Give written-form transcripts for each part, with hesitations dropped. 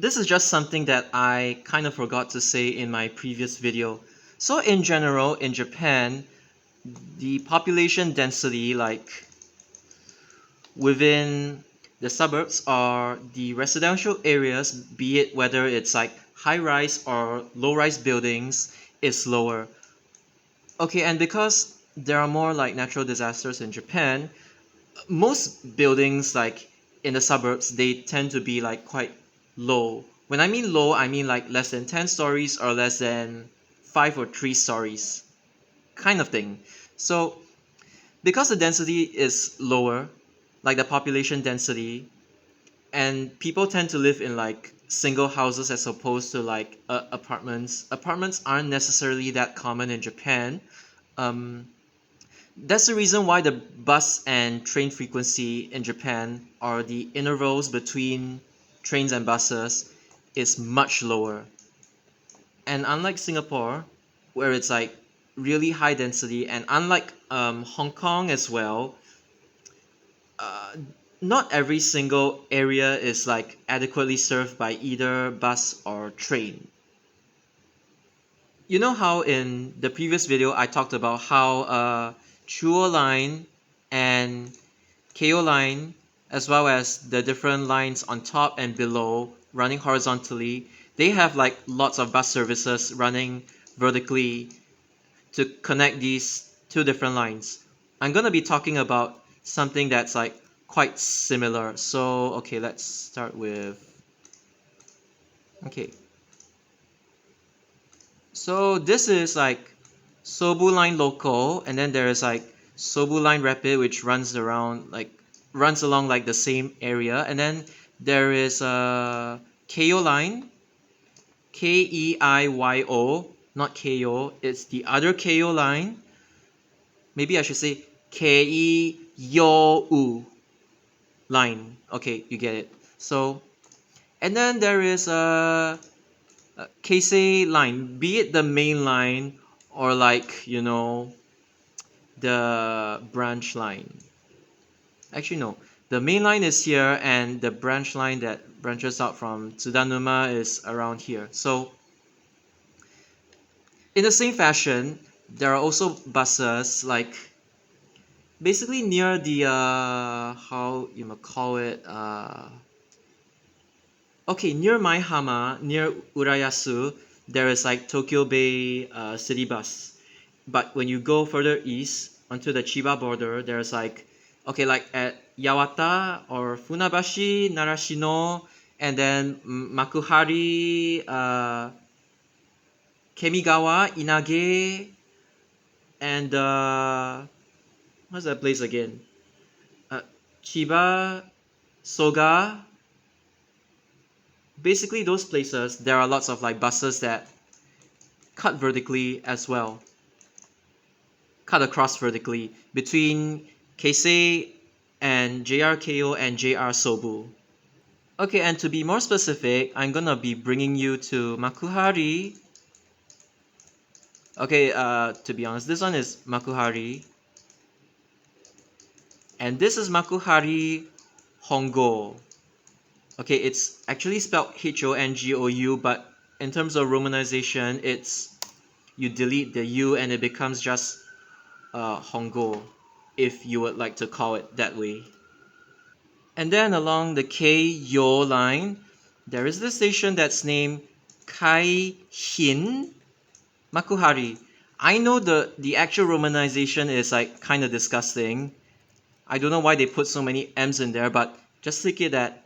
this is just something that I kind of forgot to say in my previous video. So in general, in Japan, the population density, like within the suburbs or the residential areas, be it whether it's like high-rise or low-rise buildings, is lower. Okay, and because there are more like natural disasters in Japan, most buildings like in the suburbs, they tend to be like quite low. When I mean low, I mean like less than 10 stories or less than 5 or 3 stories kind of thing. So because the density is lower, like the population density, and people tend to live in like single houses as opposed to like apartments aren't necessarily that common in Japan. um, that's the reason why the bus and train frequency in Japan, or the intervals between trains and buses, is much lower. And unlike Singapore, where it's like really high density, and unlike Hong Kong as well, uh, not every single area is like adequately served by either bus or train. You know how in the previous video I talked about how Chuo line and KO line, as well as the different lines on top and below running horizontally, they have like lots of bus services running vertically to connect these two different lines. I'm gonna be talking about something that's like quite similar. So okay, let's start with, okay, so this is like Sobu line local, and then there is like Sobu line rapid, which runs along like the same area, and then there is a KO line, KEIYO, not KO, it's the other KO line. Maybe I should say KEYOU line. Okay, you get it. So, and then there is a Keisei line, be it the main line or like, the branch line. Actually, no. The main line is here, and the branch line that branches out from Tsudanuma is around here. So, in the same fashion, there are also buses like basically near the how you might call it, okay, near Maihama, near Urayasu, there is like Tokyo Bay city bus. But when you go further east onto the Chiba border, there's like, okay, like at Yawata or Funabashi, Narashino, and then Makuhari, Kemigawa, Inage, and what's that place again? Uh, Chiba, Soga. Basically, those places, there are lots of like buses that cut vertically as well, cut across vertically between Keisei and JRKO and JR Sobu. Okay, and to be more specific, I'm gonna be bringing you to Makuhari. Okay, to be honest, this one is Makuhari, and this is Makuhari Hongo. Okay, it's actually spelled Hongou, but in terms of romanization, it's you delete the U and it becomes just Hongo, if you would like to call it that way. And then along the Keio line, there is this station that's named Kaihin Makuhari. I know the actual romanization is like kind of disgusting. I don't know why they put so many M's in there, but just take it that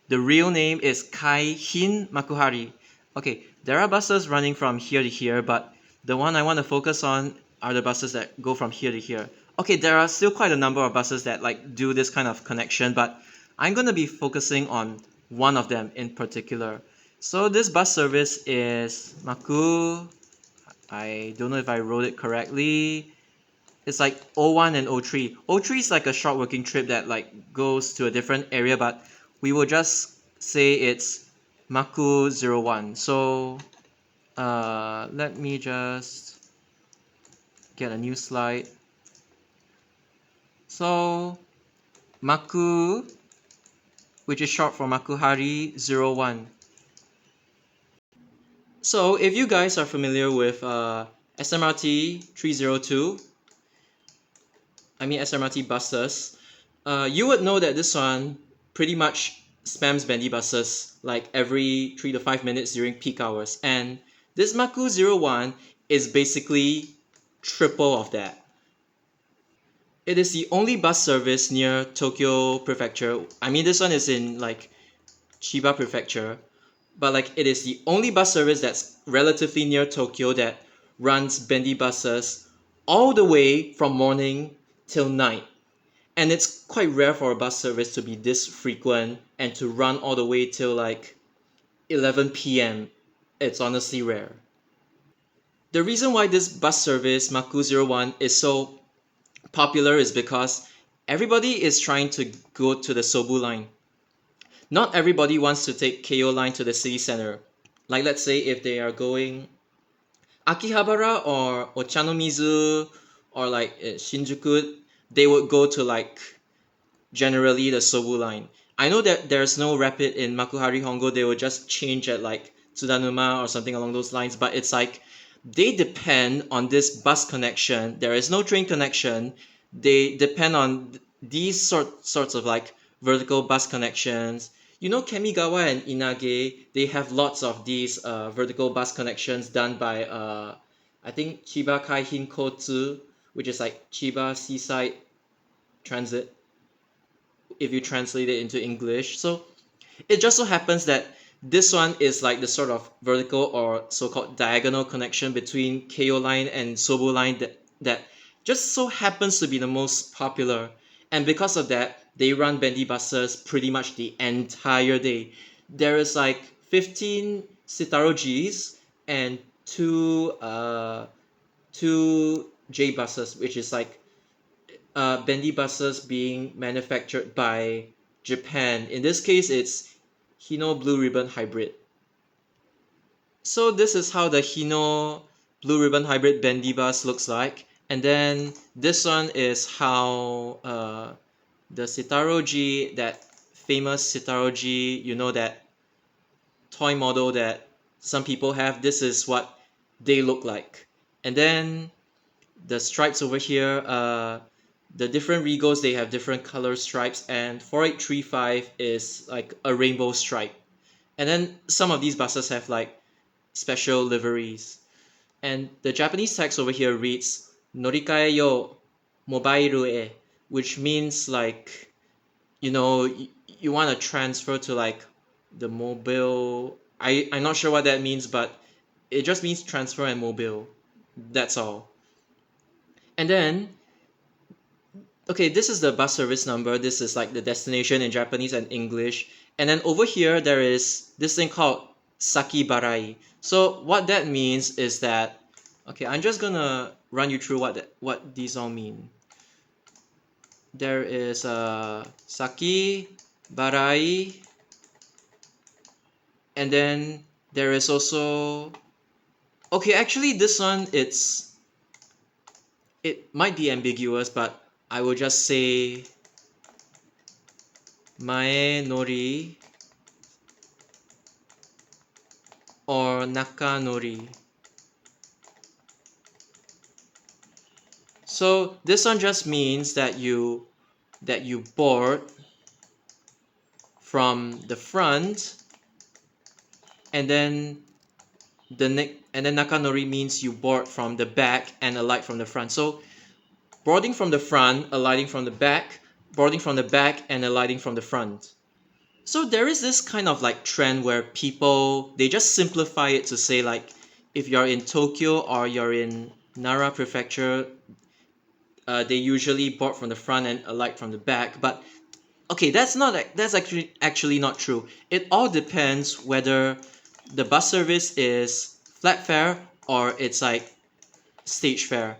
the real name is Kaihin Makuhari. Okay, there are buses running from here to here, but the one I want to focus on are the buses that go from here to here. Okay, there are still quite a number of buses that like do this kind of connection, but I'm going to be focusing on one of them in particular. So this bus service is Maku. I don't know if I wrote it correctly. It's like O1 and O3. O3 is like a short working trip that like goes to a different area, but we will just say it's Maku 01. So let me just get a new slide. So Maku, which is short for Makuhari 01. So if you guys are familiar with SMRT 302, SMRT buses, you would know that this one pretty much spams Bendy buses like every 3 to 5 minutes during peak hours. And this Maku 01 is basically triple of that. It is the only bus service near Tokyo Prefecture. This one is in like Chiba Prefecture, but like it is the only bus service that's relatively near Tokyo that runs Bendy buses all the way from morning till night. And it's quite rare for a bus service to be this frequent and to run all the way till like 11 p.m. It's honestly rare. The reason why this bus service Maku 01 is so popular is because everybody is trying to go to the Sobu line. Not everybody wants to take Keio line to the city center. Like let's say if they are going Akihabara or Ochanomizu or like Shinjuku, they would go to like generally the Sobu line. I know that there's no rapid in Makuhari Hongo, they will just change at like Tsudanuma or something along those lines, but it's like they depend on this bus connection. There is no train connection. They depend on these sorts of like vertical bus connections. You know, Kemigawa and Inage, they have lots of these vertical bus connections done by I think Chiba Kaihin Kotsu, which is like Chiba Seaside Transit if you translate it into English. So it just so happens that this one is like the sort of vertical or so-called diagonal connection between Keio line and Sobu line that just so happens to be the most popular. And because of that, they run Bendy buses pretty much the entire day. There is like 15 Citaro Gs and two J buses, which is like Bendy buses being manufactured by Japan. In this case, it's Hino Blue Ribbon Hybrid. So this is how the Hino Blue Ribbon Hybrid Bendy bus looks like. And then this one is how the Citaro G, that famous Citaro G, you know, that toy model that some people have, this is what they look like. And then the stripes over here, the different Regos, they have different color stripes, and 4835 is like a rainbow stripe. And then some of these buses have like special liveries. And the Japanese text over here reads Norikae yo mobile e, which means like, you know, you want to transfer to like the mobile. I'm not sure what that means, but it just means transfer and mobile. That's all. And then okay, this is the bus service number. This is like the destination in Japanese and English. And then over here, there is this thing called Saki Barai. So what that means is that, okay, I'm just gonna run you through what these all mean. There is Saki Barai, and then there is also, okay, actually this one, it might be ambiguous, but I will just say Mae Nori or Naka Nori. So this one just means that you board from the front, and then Nakanori means you board from the back and alight from the front. So boarding from the front, alighting from the back, boarding from the back and alighting from the front. So there is this kind of like trend where people, they just simplify it to say like, if you're in Tokyo or you're in Nara Prefecture, they usually board from the front and alight from the back. But okay, that's actually not true. It all depends whether the bus service is flat fare or it's like stage fare.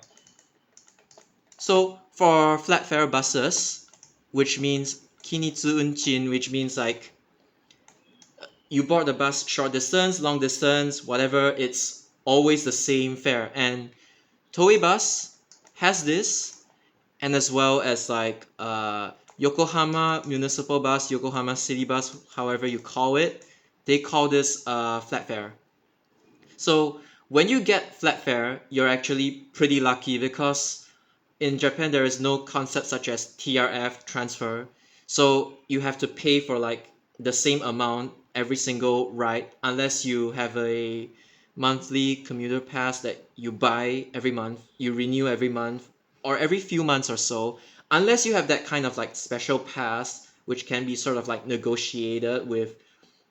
So for flat fare buses, which means kinitsu unchin, which means like you board the bus short distance, long distance, whatever, it's always the same fare. And Toei Bus has this, and as well as like Yokohama Municipal Bus, Yokohama City Bus, however you call it, they call this flat fare. So when you get flat fare, you're actually pretty lucky because in Japan there is no concept such as TRF transfer. So you have to pay for like the same amount every single ride unless you have a monthly commuter pass that you buy every month, you renew every month or every few months or so. Unless you have that kind of like special pass which can be sort of like negotiated with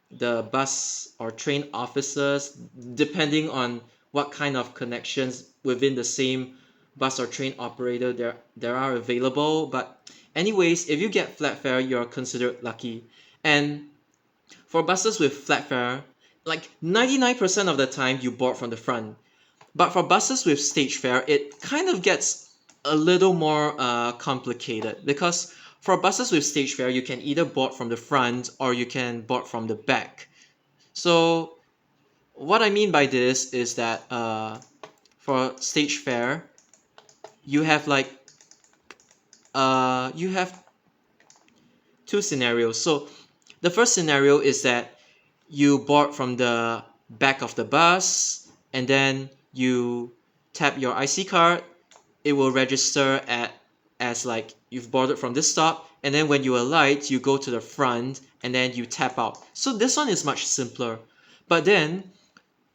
the bus or train officers depending on what kind of connections within the same bus or train operator there are available. But anyways, if you get flat fare, you're considered lucky. And for buses with flat fare, like 99% of the time you board from the front. But for buses with stage fare, it kind of gets a little more complicated because for buses with stage fare, you can either board from the front or you can board from the back. So what I mean by this is that for stage fare, you have like you have two scenarios. So the first scenario is that you board from the back of the bus and then you tap your IC card. It will register at as like you've boarded from this stop, and then when you alight you go to the front and then you tap out. So this one is much simpler. But then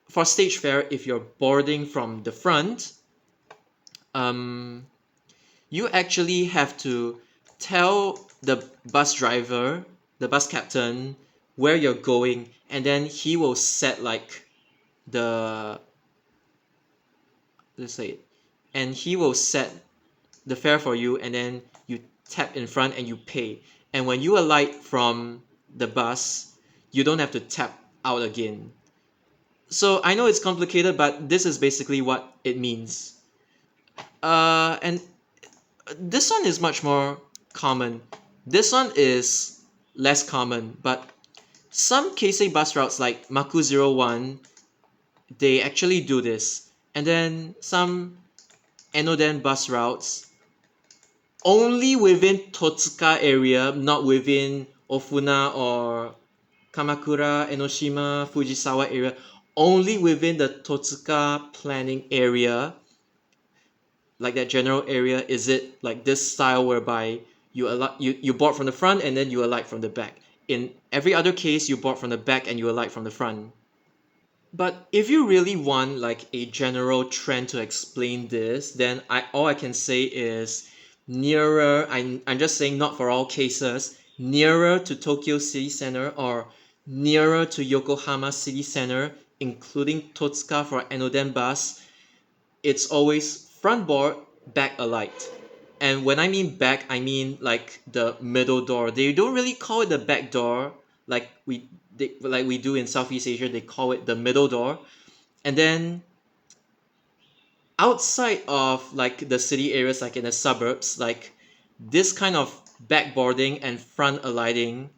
for stage fare, if you're boarding from the front, um, you actually have to tell the bus driver, the bus captain, where you're going, and then he will set like the let's say, and he will set the fare for you, and then you tap in front and you pay. And when you alight from the bus, you don't have to tap out again. So I know it's complicated, but this is basically what it means. And this one is much more common. This one is less common, but some Keisei bus routes like Maku 01, they actually do this. And then some Enoden bus routes, only within Totsuka area, not within Ofuna or Kamakura, Enoshima, Fujisawa area, only within the Totsuka planning area, like that general area, is it like this style whereby you board from the front and then you alight from the back. In every other case, you board from the back and you alight from the front. But if you really want like a general trend to explain this, then all I can say is nearer, I'm just saying not for all cases, nearer to Tokyo City Center or nearer to Yokohama City Center, including Totsuka for Enoden bus, it's always front board, back alight. And when I mean back, I mean like the middle door. They don't really call it the back door like we do in Southeast Asia. They call it the middle door. And then outside of like the city areas, like in the suburbs, like this kind of backboarding and front alighting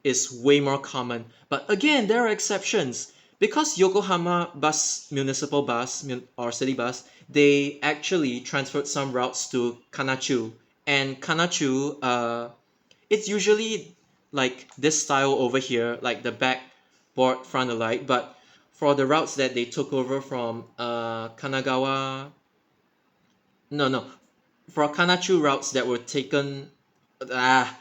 is way more common. But again, there are exceptions because Yokohama bus, municipal bus or city bus, they actually transferred some routes to Kanachu. And Kanachu, it's usually like this style over here, like the backboard front alight. But for the routes that they took over from Kanagawa, no, for Kanachu routes that were taken, ah,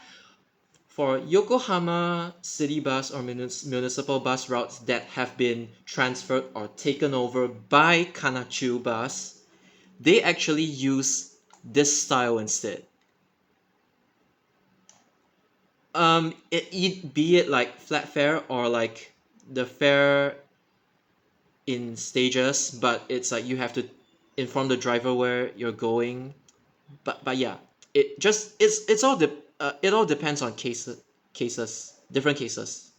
for Yokohama city bus or municipal bus routes that have been transferred or taken over by Kanachu bus, they actually use this style instead. Be it like flat fare or like the fare in stages, but it's like you have to inform the driver where you're going. But yeah, it all depends on different cases.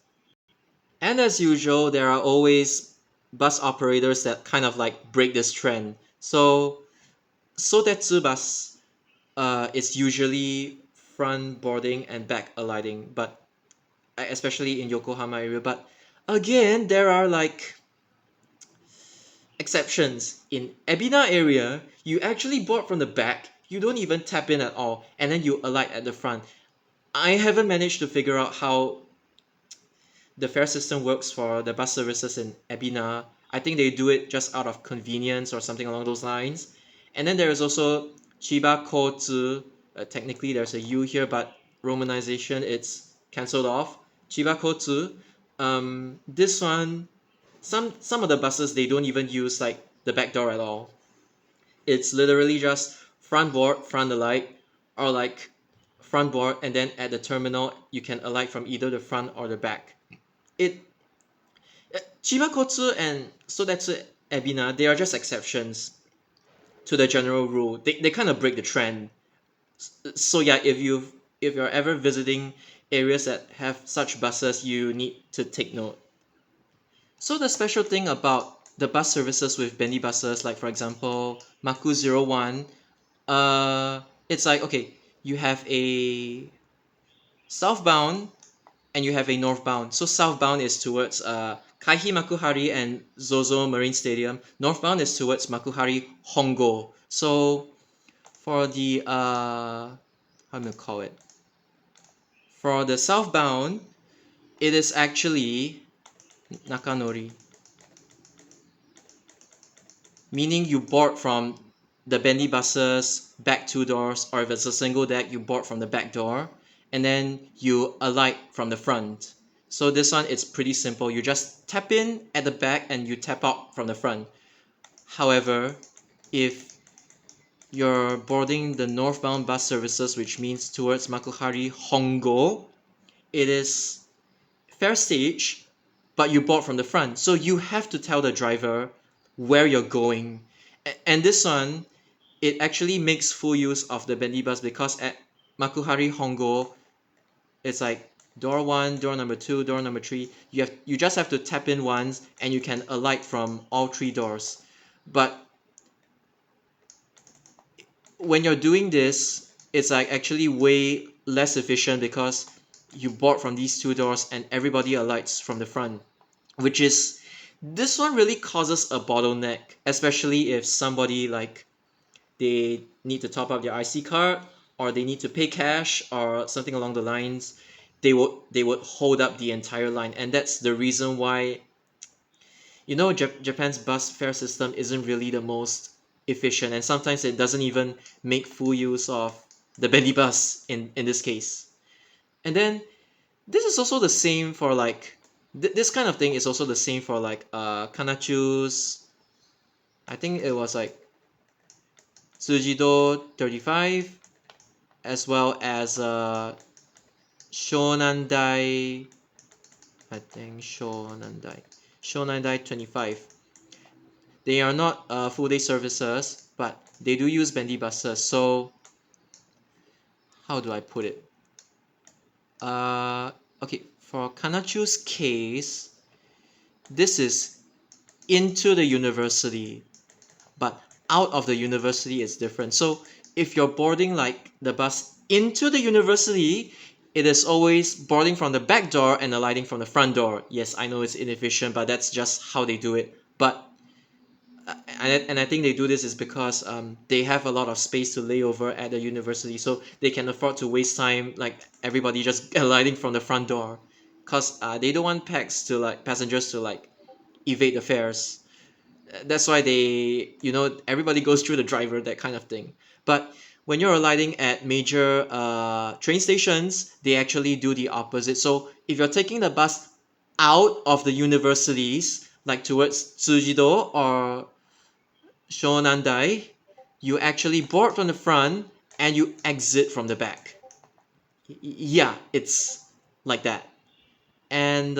And as usual, there are always bus operators that kind of like break this trend. So Sotetsu bus is usually front boarding and back alighting, but especially in Yokohama area. But again, there are like exceptions. In Ebina area, you actually board from the back. You don't even tap in at all, and then you alight at the front. I haven't managed to figure out how the fare system works for the bus services in Ebina. I think they do it just out of convenience or something along those lines. And then there is also Chiba Kozu. Technically, there's a U here, but romanization, it's cancelled off. Chiba Kozu. This one, some of the buses, they don't even use like the back door at all. It's literally just front board, front alight, or like front board, and then at the terminal, you can alight from either the front or the back. It Chiba and Sodetsu Ebina, they are just exceptions to the general rule. They kind of break the trend. So yeah, if you're ever visiting areas that have such buses, you need to take note. So the special thing about the bus services with Bendy buses, like for example Maku 01, it's like okay, you have a southbound and you have a northbound. So southbound is towards Kaihi Makuhari and Zozo Marine Stadium. Northbound is towards Makuhari Hongo. So for the how do you call it? For the southbound, it is actually Nakanori, meaning you board from the Bendy buses back two doors, or if it's a single deck, you board from the back door, and then you alight from the front. So this one, it's pretty simple. You just tap in at the back and you tap out from the front. However, if you're boarding the northbound bus services, which means towards Makuhari Hongo, it is fair stage, but you board from the front. So you have to tell the driver where you're going. And this one, it actually makes full use of the Bendy bus because at Makuhari Hongo, it's like door 1, door number 2, door number 3. You just have to tap in once and you can alight from all 3 doors. But when you're doing this, it's like actually way less efficient because you board from these 2 doors and everybody alights from the front, which is this one really causes a bottleneck, especially if somebody like they need to top up their IC card or they need to pay cash or something along the lines. They would hold up the entire line, and that's the reason why Japan's bus fare system isn't really the most efficient, and sometimes it doesn't even make full use of the Bendy bus in this case. And then this is also the same for like this kind of thing is also the same for like Kanachu's. I think it was like Tsujido 35, as well as Shonandai. I think Shonandai 25. They are not full day services, but they do use Bendy buses. So how do I put it? Okay, for Kanachu's case, this is into the university, but out of the university is different. So if you're boarding like the bus into the university, it is always boarding from the back door and alighting from the front door. Yes, I know it's inefficient, but that's just how they do it. But and I think they do this is because they have a lot of space to lay over at the university, so they can afford to waste time like everybody just alighting from the front door, cause they don't want passengers to like evade the fares. That's why everybody goes through the driver, that kind of thing. But when you're alighting at major train stations, they actually do the opposite. So if you're taking the bus out of the universities, like towards Tsujido or Shonandai, you actually board from the front and you exit from the back. Yeah, it's like that. And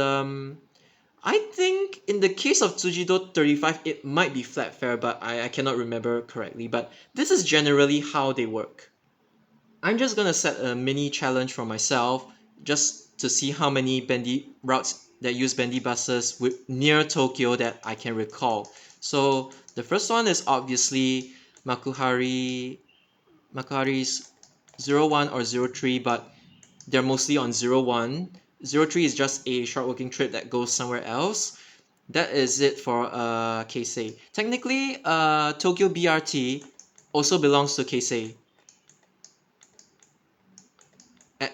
I think in the case of Tsujido 35, it might be flat fare, but I cannot remember correctly. But this is generally how they work. I'm just gonna set a mini challenge for myself just to see how many Bendy routes that use Bendy buses near Tokyo that I can recall. So the first one is obviously Makuhari's 01 or 03, but they're mostly on 01. 03 is just a short working trip that goes somewhere else. That is it for Keisei. Technically, Tokyo BRT also belongs to Keisei.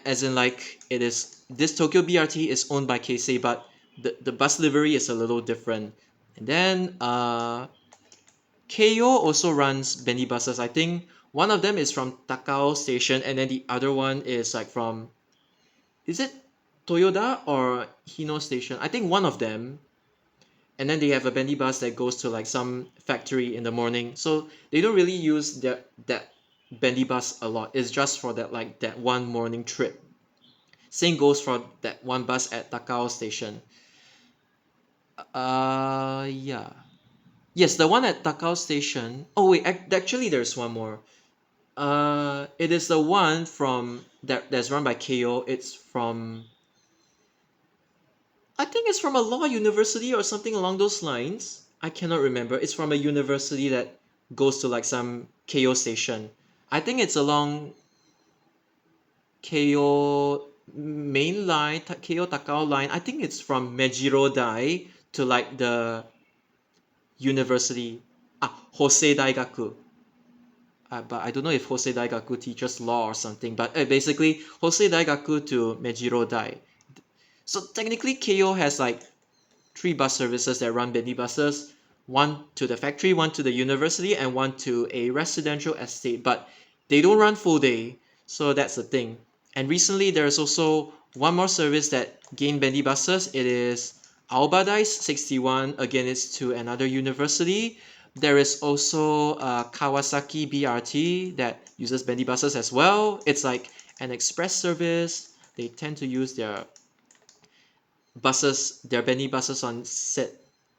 As in like it is this Tokyo BRT is owned by Keisei, but the bus livery is a little different. And then Keio also runs Bendy buses. I think one of them is from Takao Station, and then the other one is like from, is it Toyoda or Hino Station? I think one of them. And then they have a Bendy bus that goes to like some factory in the morning. So they don't really use that Bendy bus a lot. It's just for that one morning trip. Same goes for that one bus at Takao Station. Yeah. Yes, the one at Takao Station. Oh wait, actually there's one more. It is the one from that's run by KO. It's from, I think it's from a law university or something along those lines. I cannot remember. It's from a university that goes to like some KO station. I think it's along KO main line, KO Takao line. I think it's from Mejiro Dai to like the university. Hosei Daigaku. But I don't know if Hosei Daigaku teaches law or something. But basically, Hosei Daigaku to Mejiro Dai. So technically, KO has like three bus services that run Bendy buses, one to the factory, one to the university, and one to a residential estate. But they don't run full day, so that's the thing. And recently, there's also one more service that gained Bendy buses. It is Aobadais 61. Again, it's to another university. There is also Kawasaki BRT that uses Bendy buses as well. It's like an express service. They tend to use their Bendy buses on set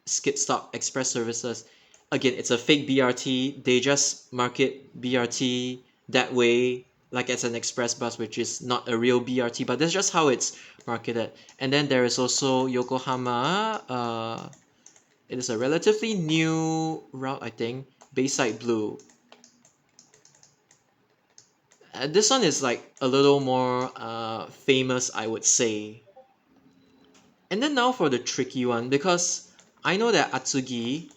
skip stop express services. Again, it's a fake BRT. They just market BRT that way, like it's an express bus, which is not a real BRT, but that's just how it's marketed. And then there is also Yokohama. It is a relatively new route, I think. Bayside Blue. This one is like a little more famous, I would say. And then now for the tricky one, because I know that Atsugi,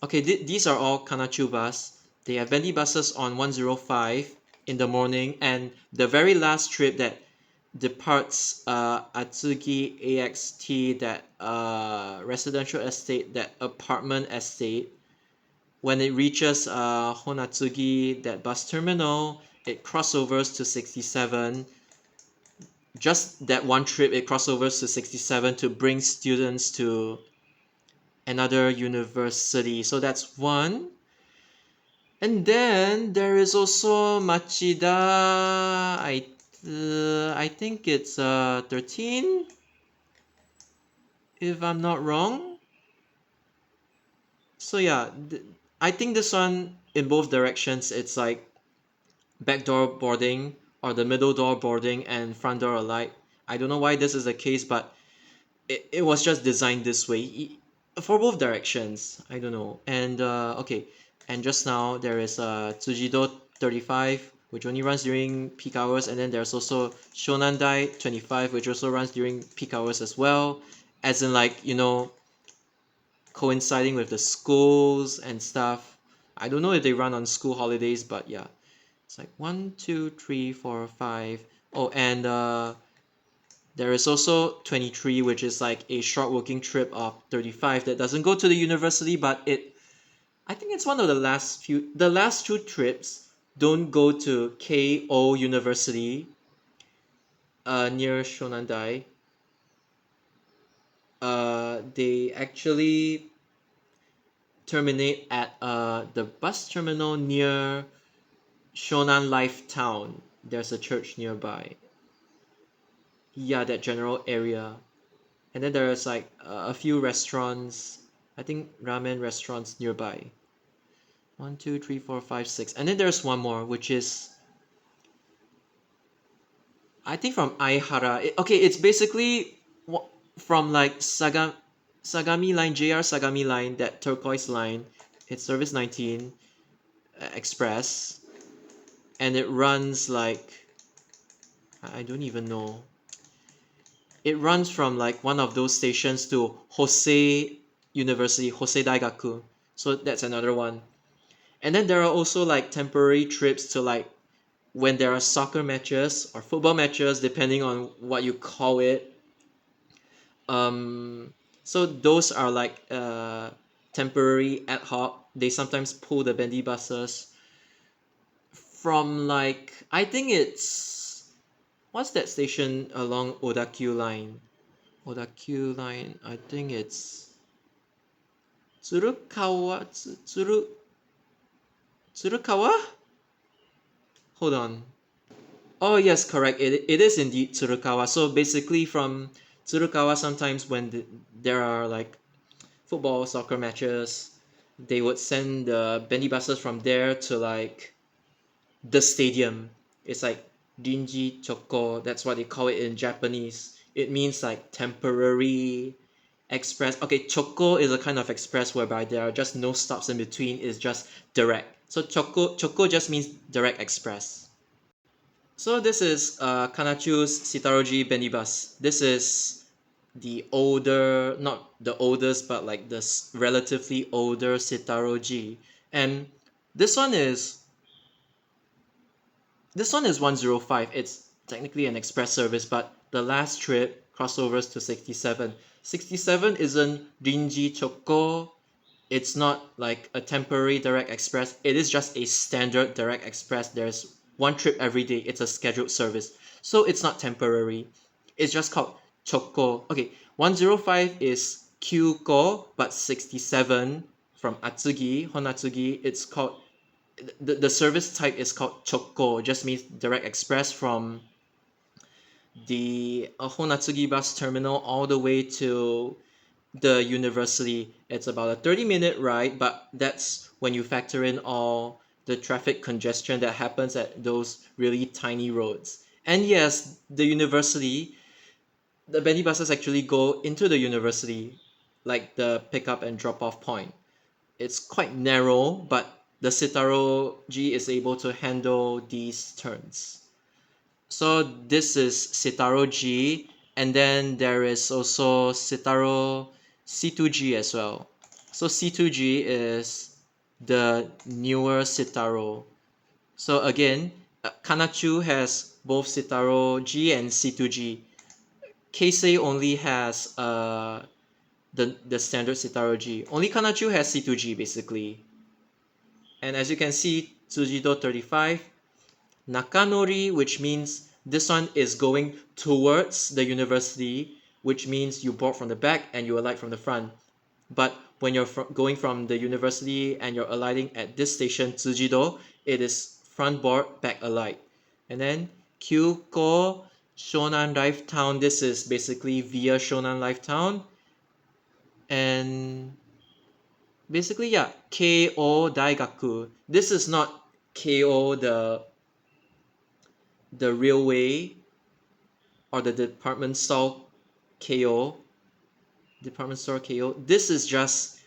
okay, these are all Kanachu bus. They have Bendy buses on 105 in the morning, and the very last trip that departs Atsugi AXT, that residential estate, that apartment estate, when it reaches Honatsugi, that bus terminal, it crossovers to 67. Just that one trip, it crossovers to 67 to bring students to another university. So that's one. And then there is also Machida. I think it's 13, if I'm not wrong. So yeah, I think this one in both directions, it's like back door boarding or the middle door boarding and front door alike. I don't know why this is the case, but it was just designed this way for both directions. I don't know. And okay, and just now there is Tsujido 35, which only runs during peak hours, and then there's also Shonandai 25, which also runs during peak hours as well, as in like, coinciding with the schools and stuff. I don't know if they run on school holidays, but yeah, it's like 1, 2, 3, 4, 5. Oh, and there is also 23, which is like a short working trip of 35 that doesn't go to the university, but I think it's one of the last two trips don't go to KO University near Shonandai. They actually terminate at the bus terminal near Shonan Life Town. There's a church nearby. Yeah, that general area. And then there's like a few restaurants, I think ramen restaurants nearby. 1, 2, 3, 4, 5, 6. And then there's one more, which is, I think from Aihara. Okay, it's basically from like Sagami line, JR Sagami line, that turquoise line. It's service 19 express, and it runs like, I don't even know. It runs from like one of those stations to Hosei University, Hosei Daigaku. So that's another one. And then there are also like temporary trips to like when there are soccer matches or football matches, depending on what you call it. Um, So those are like temporary ad hoc. They sometimes pull the Bendy buses from like I think it's what's that station along Odakyu line? Odakyu line. I think it's Tsurukawa. Tsurukawa? Hold on. Oh yes, correct. It is indeed Tsurukawa. So basically, from Tsurukawa, sometimes when there are like football, soccer matches, they would send the bendy buses from there to like the stadium. It's like Rinji Choko. That's what they call it in Japanese. It means like temporary express. Okay, Choko is a kind of express whereby there are just no stops in between. It's just direct. So Choko just means direct express. So this is Kanachu's Sitaroji Bendy bus. This is the older, not the oldest, but like the relatively older Sitaroji. And this one is this one is 105. It's technically an express service, but the last trip crossovers to 67. 67 isn't Rinji Choko. It's not like a temporary direct express. It is just a standard direct express. There's one trip every day. It's a scheduled service. So it's not temporary. It's just called Choko. Okay, 105 is Kyuko, but 67 from Atsugi, Honatsugi, it's called the service type is called Choko, just means direct express from the Honatsugi bus terminal all the way to the university. It's about a 30-minute ride, but that's when you factor in all the traffic congestion that happens at those really tiny roads. And yes, the university, the Bendy buses actually go into the university, like the pickup and drop off point. It's quite narrow, but the Citaro G is able to handle these turns. So this is Citaro G, and then there is also Citaro C2G as well. So C2G is the newer Citaro. So again, Kanachu has both Citaro G and C2G. Keisei only has the standard Citaro G. Only Kanachu has C2G basically. And as you can see, Tsujido 35, Nakanori, which means this one is going towards the university, which means you board from the back and you alight from the front. But when you're going from the university and you're alighting at this station, Tsujido, it is front board, back alight. And then Kyuko, Shonan Life Town, this is basically via Shonan Life Town. And basically, yeah, Ko Daigaku. This is not Ko the railway or the department store Ko. Department store Ko. This is just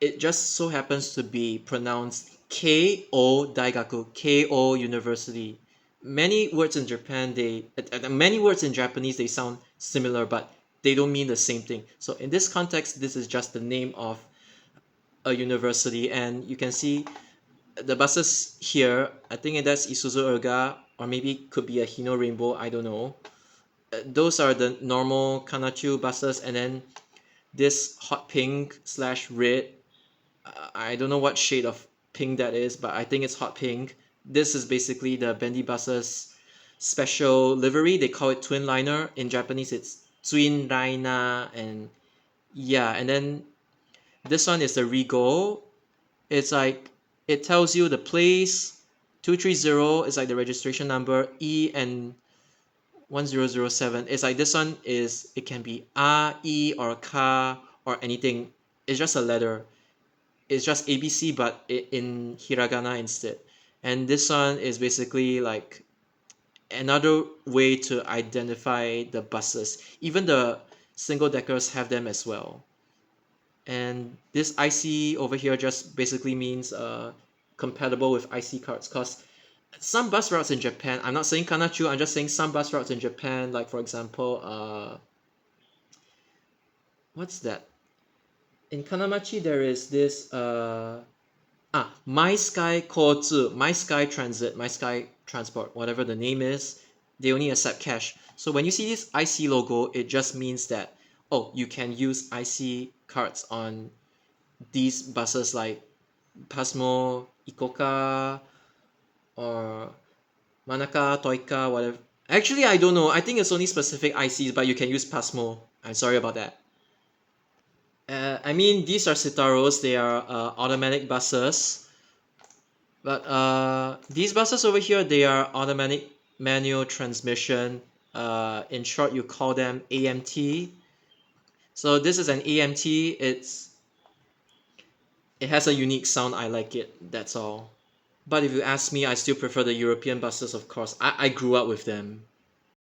it just so happens to be pronounced Ko Daigaku, Ko University. Many words in Japan many words in Japanese they sound similar, but they don't mean the same thing. So in this context, this is just the name of a university, and you can see the buses here. I think that's Isuzu Erga, or maybe could be a Hino Rainbow, I don't know. Those are the normal Kanachu buses, and then this hot pink slash red, I don't know what shade of pink that is, but I think it's hot pink. This is basically the Bendy buses special livery. They call it twin liner. In Japanese it's twin liner, and yeah, and then this one is the Rego. It's like it tells you the place. 230 is like the registration number. E and 1007. It's like this one is it can be A, E, or Ka or anything. It's just a letter. It's just ABC, but in hiragana instead. And this one is basically like another way to identify the buses. Even the single deckers have them as well. And this IC over here just basically means compatible with IC cards, because some bus routes in Japan, I'm not saying Kanachu, I'm just saying some bus routes in Japan, like for example, what's that? In Kanamachi, there is this My Sky Kotsu, My Sky Transit, My Sky Transport, whatever the name is, they only accept cash. So when you see this IC logo, it just means that oh, you can use IC cards on these buses like Pasmo, Ikoka, or Manaka, Toika, whatever. Actually, I don't know. I think it's only specific ICs, but you can use Pasmo. I'm sorry about that. I mean, these are Citaros. They are automatic buses. But these buses over here, they are automatic manual transmission. In short, you call them AMT. So this is an AMT. It has a unique sound. I like it. That's all. But if you ask me, I still prefer the European buses, of course. I grew up with them.